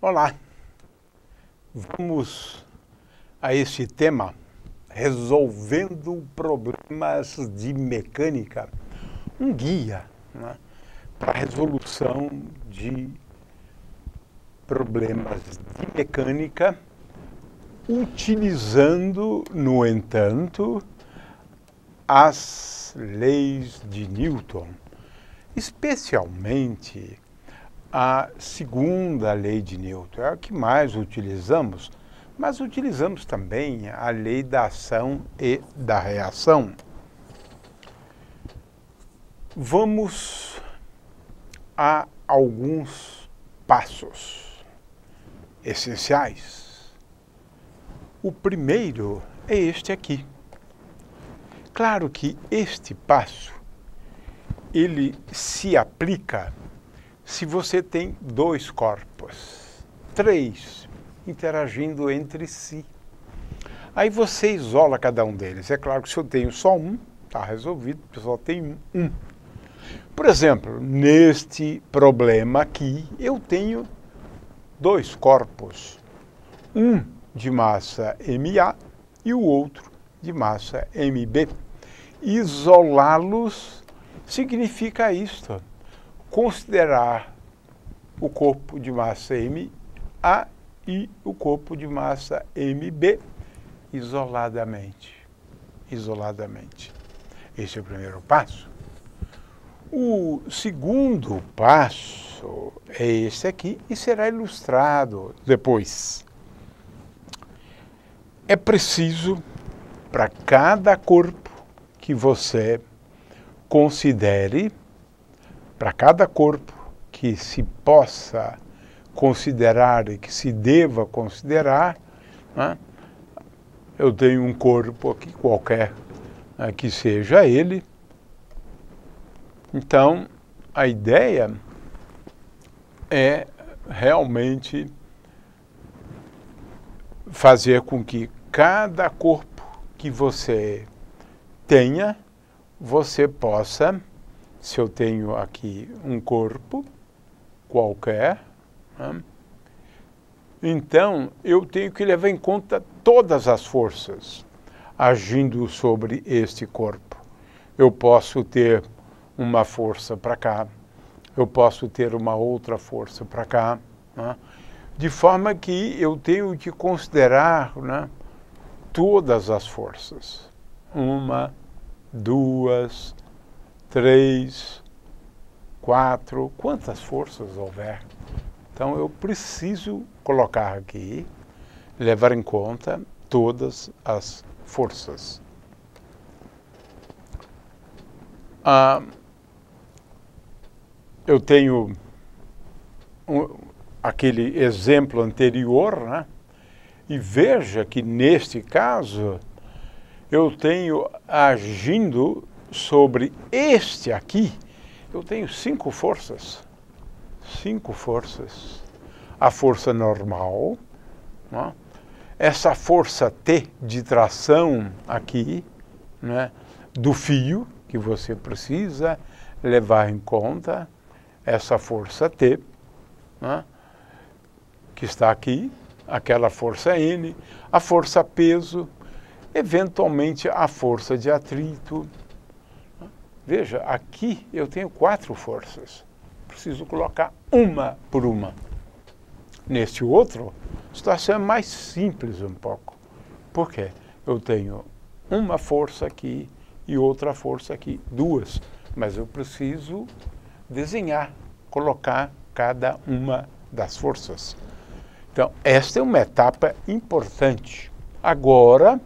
Olá, vamos a este tema, resolvendo problemas de mecânica, um guia, né, para a resolução de problemas de mecânica, utilizando, no entanto, as leis de Newton, especialmente a segunda lei de Newton, é a que mais utilizamos, mas utilizamos também a lei da ação e da reação. Vamos a alguns passos essenciais. O primeiro é este aqui. Claro que este passo, ele se aplica se você tem dois corpos, três, interagindo entre si. Aí você isola cada um deles. É claro que se eu tenho só um, está resolvido, só tem um. Por exemplo, neste problema aqui, eu tenho dois corpos, um de massa MA e o outro de massa MB. Isolá-los significa isto: considerar o corpo de massa MA e o corpo de massa MB isoladamente. Esse é o primeiro passo. O segundo passo é esse aqui e será ilustrado depois. É preciso, para cada corpo que você considere, para cada corpo que se possa considerar e que se deva considerar, né? Eu tenho um corpo aqui qualquer, né, que seja ele. Então, a ideia é realmente fazer com que cada corpo que você tenha, você possa, se eu tenho aqui um corpo qualquer, né, então eu tenho que levar em conta todas as forças agindo sobre este corpo. Eu posso ter uma força para cá, eu posso ter uma outra força para cá, né, de forma que eu tenho que considerar, né, todas as forças. Uma, duas, três, quatro, quantas forças houver. Então eu preciso colocar aqui, levar em conta todas as forças. Eu tenho aquele exemplo anterior, né? E veja que neste caso eu tenho agindo sobre este aqui, eu tenho cinco forças. A força normal, né? Essa força T de tração aqui, né, do fio, que você precisa levar em conta, essa força T, né, que está aqui, aquela força N, a força peso, eventualmente a força de atrito. Veja, aqui eu tenho quatro forças. Preciso colocar uma por uma. Neste outro, a situação é mais simples um pouco. Por quê? Eu tenho uma força aqui e outra força aqui, duas. Mas eu preciso desenhar, colocar cada uma das forças. Então, esta é uma etapa importante. Agora,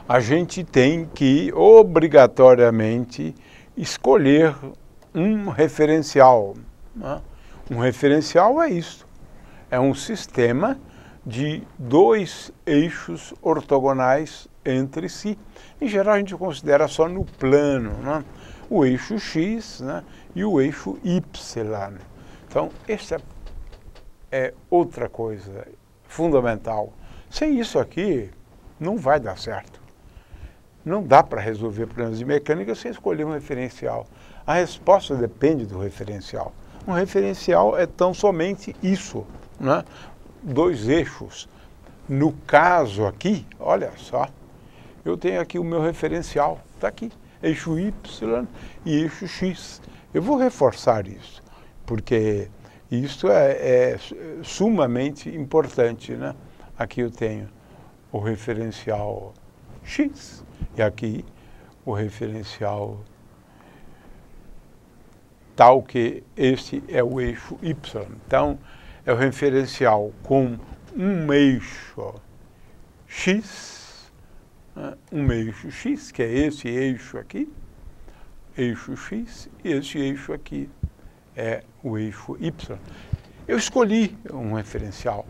a gente tem que, obrigatoriamente, escolher um referencial, né? Um referencial é isso. É um sistema de dois eixos ortogonais entre si. Em geral, a gente considera só no plano, né? O eixo X, né, e o eixo Y. Então, essa é outra coisa fundamental. Sem isso aqui, não vai dar certo. Não dá para resolver problemas de mecânica sem escolher um referencial. A resposta depende do referencial. Um referencial é tão somente isso, né? Dois eixos. No caso aqui, olha só, eu tenho aqui o meu referencial, está aqui, eixo Y e eixo X. Eu vou reforçar isso, porque isso é sumamente importante, né? Aqui eu tenho o referencial X e aqui o referencial tal que este é o eixo Y. Então, é o referencial com um eixo X, né? Um eixo X, que é esse eixo aqui, eixo X, e esse eixo aqui é o eixo Y. Eu escolhi um referencial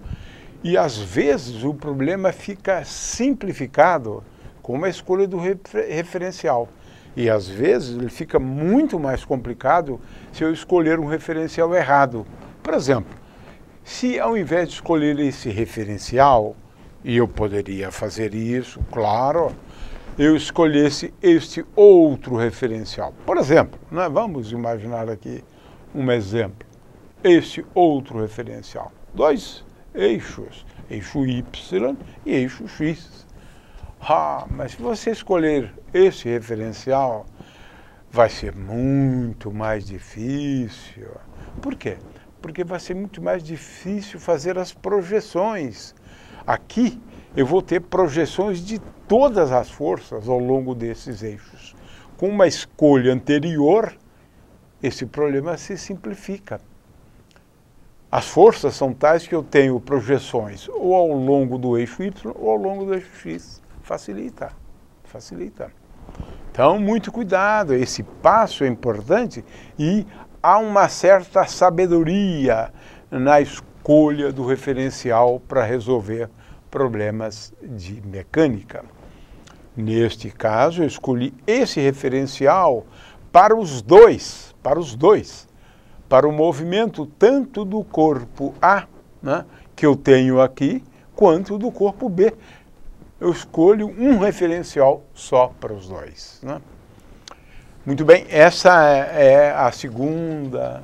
e, às vezes, o problema fica simplificado com a escolha do referencial. E, às vezes, ele fica muito mais complicado se eu escolher um referencial errado. Por exemplo, se ao invés de escolher esse referencial, e eu poderia fazer isso, claro, eu escolhesse este outro referencial. Por exemplo, né, vamos imaginar aqui um exemplo. Este outro referencial. Dois eixos, eixo Y e eixo X. Mas se você escolher esse referencial, vai ser muito mais difícil. Por quê? Porque vai ser muito mais difícil fazer as projeções. Aqui eu vou ter projeções de todas as forças ao longo desses eixos. Com uma escolha anterior, esse problema se simplifica. As forças são tais que eu tenho projeções ou ao longo do eixo Y ou ao longo do eixo X. Facilita, facilita. Então, muito cuidado, esse passo é importante e há uma certa sabedoria na escolha do referencial para resolver problemas de mecânica. Neste caso, eu escolhi esse referencial para os dois, para o movimento tanto do corpo A, né, que eu tenho aqui, quanto do corpo B. Eu escolho um referencial só para os dois, né? Muito bem, essa é a segunda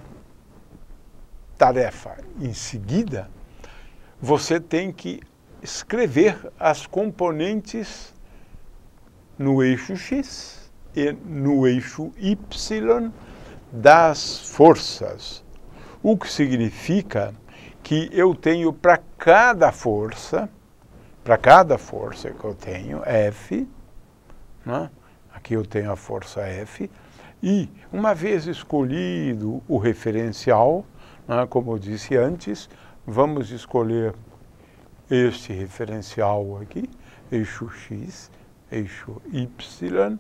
tarefa. Em seguida, você tem que escrever as componentes no eixo X e no eixo Y das forças. O que significa que eu tenho para cada força que eu tenho, F, né? Aqui eu tenho a força F, e uma vez escolhido o referencial, né, como eu disse antes, vamos escolher este referencial aqui, eixo X, eixo Y.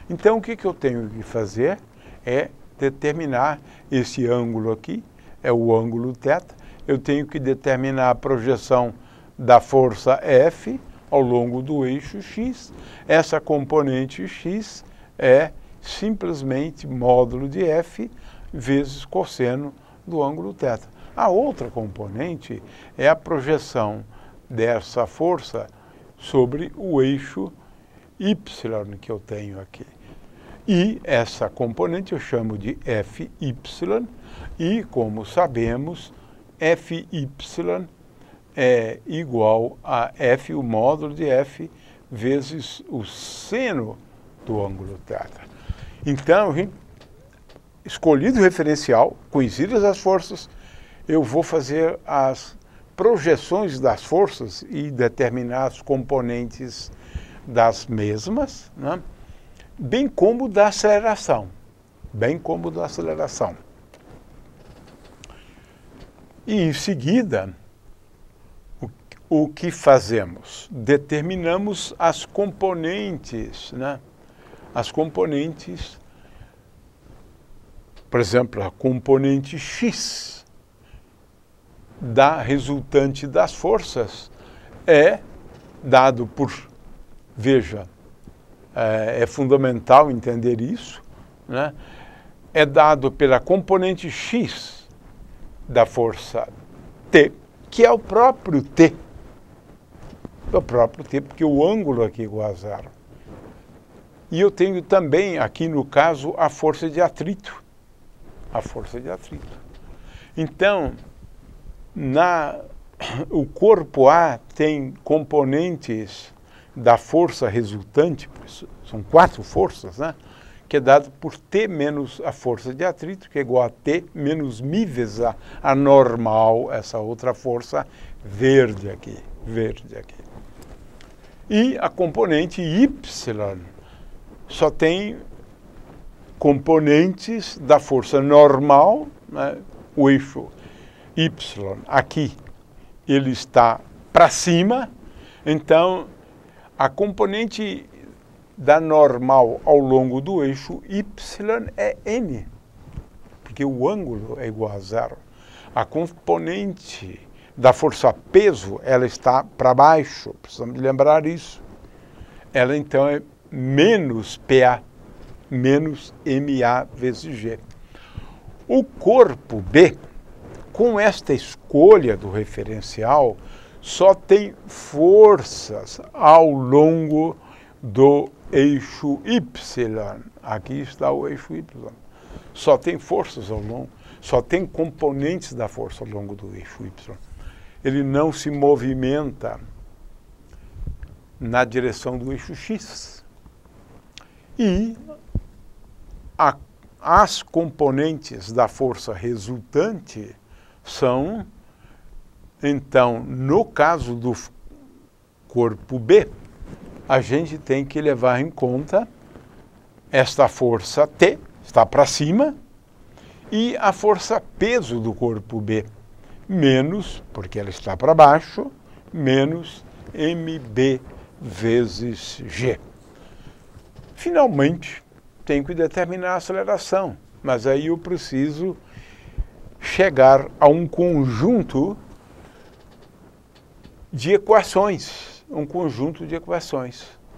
Então, o que eu tenho que fazer é determinar esse ângulo aqui, é o ângulo θ. Eu tenho que determinar a projeção da força F ao longo do eixo X. Essa componente X é simplesmente módulo de F vezes cosseno do ângulo θ. A outra componente é a projeção dessa força sobre o eixo Y que eu tenho aqui. E essa componente eu chamo de Fy, e como sabemos, Fy é igual a F, o módulo de F, vezes o seno do ângulo θ. Então, escolhido o referencial, conhecidas as forças, eu vou fazer as projeções das forças e determinar as componentes das mesmas, né? Bem como da aceleração. E em seguida, o que fazemos? Determinamos as componentes, né? As componentes, por exemplo, a componente X da resultante das forças é dado por, veja, é fundamental entender isso, né? É dado pela componente X da força T, que é o próprio T. É o próprio T, porque o ângulo aqui é igual a zero. E eu tenho também, aqui no caso, a força de atrito. A força de atrito. Então, o corpo A tem componentes da força resultante, são 4 forças, né? Que é dado por T menos a força de atrito, que é igual a T menos μ vezes a normal, essa outra força verde aqui. E a componente Y só tem componentes da força normal, né? O eixo Y aqui, ele está para cima, então a componente da normal ao longo do eixo Y é N, porque o ângulo é igual a 0. A componente da força peso, ela está para baixo, precisamos lembrar isso. Ela então é menos PA, menos MA vezes G. O corpo B, com esta escolha do referencial, só tem forças ao longo do eixo Y. Aqui está o eixo Y. Só tem forças ao longo, só tem componentes da força ao longo do eixo Y. Ele não se movimenta na direção do eixo X. E as componentes da força resultante são, então, no caso do corpo B, a gente tem que levar em conta esta força T, está para cima, e a força peso do corpo B, menos, porque ela está para baixo, menos mB vezes G. Finalmente, tenho que determinar a aceleração, mas aí eu preciso chegar a um conjunto de equações,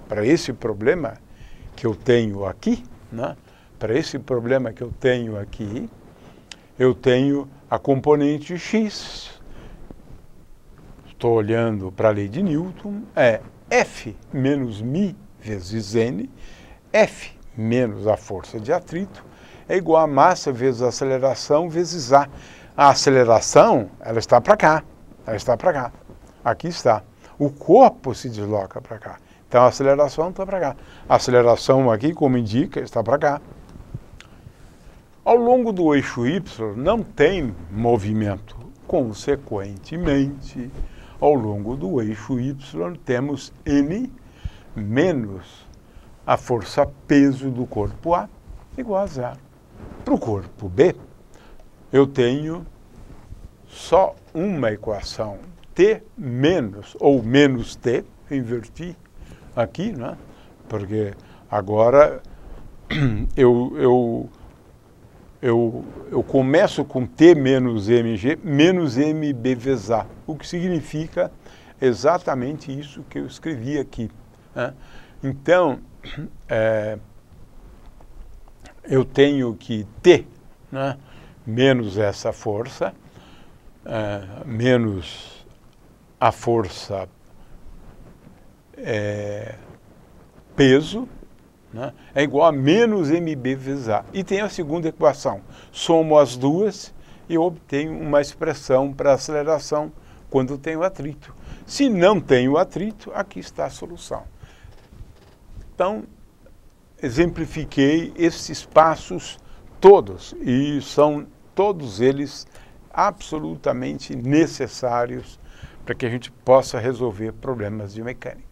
Para esse problema que eu tenho aqui, né? Eu tenho a componente X. Estou olhando para a lei de Newton, é F menos μ vezes N, F menos a força de atrito, é igual a massa vezes a aceleração vezes A. A aceleração, ela está para cá, Aqui está. O corpo se desloca para cá. Então a aceleração está para cá. A aceleração aqui, como indica, está para cá. Ao longo do eixo Y não tem movimento. Consequentemente, ao longo do eixo Y temos N menos a força peso do corpo A igual a 0. Para o corpo B, eu tenho só uma equação, T menos, ou menos T, inverti aqui, né? Porque agora eu começo com T menos MG menos MB vezes A, o que significa exatamente isso que eu escrevi aqui, né? Então, eu tenho que T, né, menos essa força, menos a força peso, né, é igual a menos mB vezes A. E tem a segunda equação. Somo as duas e eu obtenho uma expressão para aceleração quando tenho atrito. Se não tenho atrito, aqui está a solução. Então, exemplifiquei esses passos todos, e são todos eles absolutamente necessários para que a gente possa resolver problemas de mecânica.